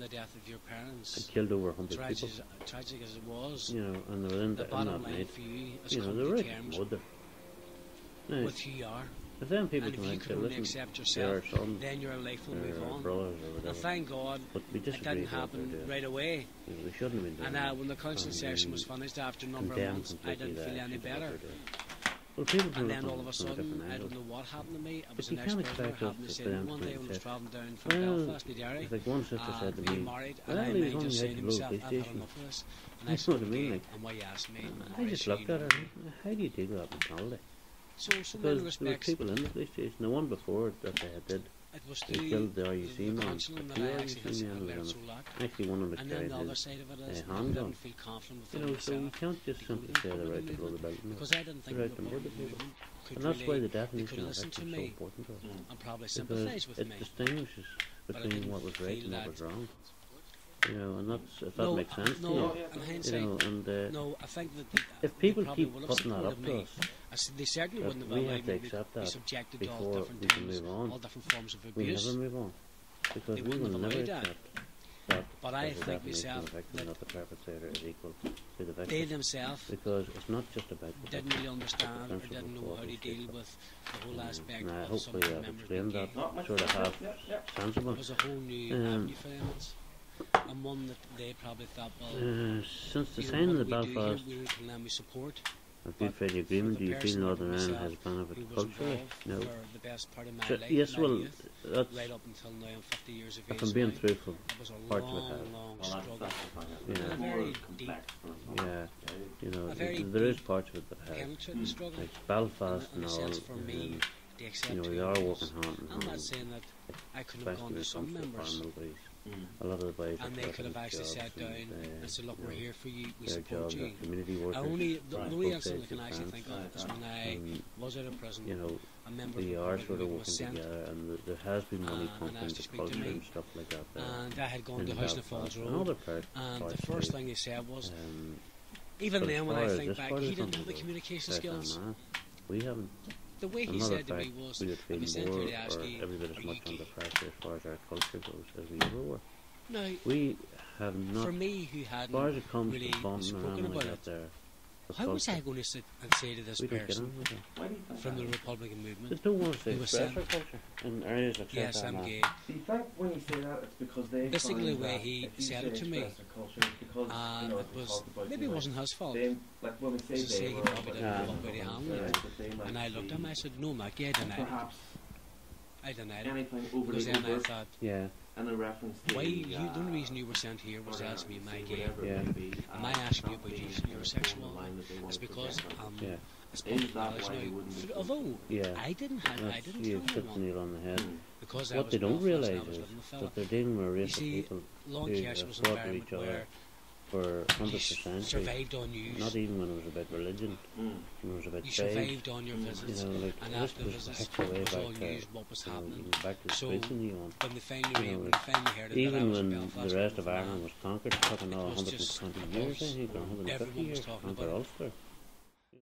the death of your parents, it killed over 100 people. Tragic as it was, You know, and they were in the in bottom that line night. for you is You know, come they to were terms right mother. Now, with who you are. But then people and if come out you and say, can only listen, accept they're yourself, our sons, then your life will move they're our on. brothers or whatever. And thank God But we it disagree didn't with what they're happen doing. right away. You know, we shouldn't have been doing And that. when the counselling session was finished after a number of Condemn months, I completely didn't the feel any actions of what better. they're doing. Well, people And look then on all of a it from sudden, different I angles. don't know what happened to me. I But was you an can't ex-prisoner expect us having to to say for them one to day when I was say, travelling down from well, Belfast to Derry, it's like one sister said to being me, married, well, and I he may was only just out say to to blow the myself, police I've had station. enough of this. And I You know said, what I mean? okay, Like, and why you asked me? I just looked at her, how do you deal with that mentality? So in Because many there were respects, people in the police station, the one before that they did, it was they through killed the RUC the man, counselling the that I two actually RUC men had was learned in so it. lot. Actually one of them And then carried the other his side of it is, I hand on. didn't feel confident You within know, so you myself. can't just simply say the right to blow the building up. Because I didn't think They're the out to murder Republican people. movement could And that's why really, the they definition could of listen to action is so me important to us. and probably Because sympathise with it me. distinguishes But I between didn't what was right feel and what that. was wrong. You know, and that's, if that No, makes sense to no, you. in You hindsight, know, and no, I think that if they people probably keep would have putting that supported up to me. us, I said they certainly that wouldn't have we allowed have to me to accept be that subjected to all before different we can things, move on. all different forms of we abuse. never move on. Because They we wouldn't will have never allowed that. accept that But I as a think definition myself of victim, that that the perpetrator is equal to the they victim. themselves Because it's not just about the didn't victim, really understand or principle didn't know for how to these deal people. with the whole aspect Now, of hopefully some I've members explained being that gay. sort of half sensible. It was a whole new avenue for them, and one that they probably thought, well, Since the you know, signing what of the do we do here? Belfast We can lend me support. and Good Friday Agreement, do you feel person Northern like Ireland has myself benefited who was culturally? involved No. for the best part of my So, life, yes, my well, youth, that's, right up until now I'm 50 years of if age I'm being now. truthful, It was a parts of it long, have. long struggle. Yeah. And a very deep, Yeah, you know, a very there is deep, parts of it that have. penetrating struggle. Like Belfast In and a all, sense, for me, to accept you know, who we I are was. working hand in I'm not hand, saying that I couldn't have gone especially when to it some comes to members, paramilitaries. A lot of the boys and they could have actually sat down and said, look, we're here for you, we their support jobs you. are community workers. The only both incident I sides can of actually France, think of is when I was out of prison, you know, a member of we the are Republic sort of was working sent, together, and there has been money and pumped asked to into speak to culture me. and stuff like that there. And I had gone in to House in the Belfast Falls and Road, other parts and the too. first thing he said was, But even as then when far I as think this back, part he is didn't have the concerned, communication South skills. Armagh, we haven't. The way he Another said to fact, me was, we would I feel was sent more here to ask or you, every bit are as you much under gay? pressure as far as our culture goes as we ever were. Now, We have not, for me, who as far as hadn't it comes really to bumping spoken around about like it, that there, the how was culture, I going to sit and say to this we don't get person on with it. from the Republican They movement, don't want us to He was express sent- our culture in areas like yes, South I'm Armagh. gay? Do you think when you say that it's because they Basically find the way that he if you said say it to me, express their culture, it's because, and you know, it as we was, talked about, maybe you it know, wasn't his fault. they, like when we say To say they he were probably didn't Yeah. know what way to handle yeah, it. that they might And I looked see at him, I said, no, Mackie, I denied it. perhaps I denied it. anything Because overly then I overt thought, Yeah, and a reference to why the only reason you were sent here was to ask me, am I gay? Yeah. Am I asking you about your sexuality? It's because yeah, it's public Is that knowledge why you now. wouldn't be Although yeah. I didn't That's, tell you've hit the anyone nail on the head. because I What was they don't Belfast and I realise was is living with a fella. that they're dealing with a You race of see, people Long who Cash have was an fought with environment each other where for you hundreds of centuries. survived on news, Not even when it was about religion, when it was about you faith. survived on your You visits, know, like and this after was visits, back the way it was all back to, news what was you know, happening. you go back to the So, streets in Lyon. When they finally, You know, when they finally heard that I Even was in when Belfast, the rest of Ireland, Ireland was conquered, it took another was just 120 a years, I buzz. think, or 150 Everyone was years to talking conquer about it. Ulster.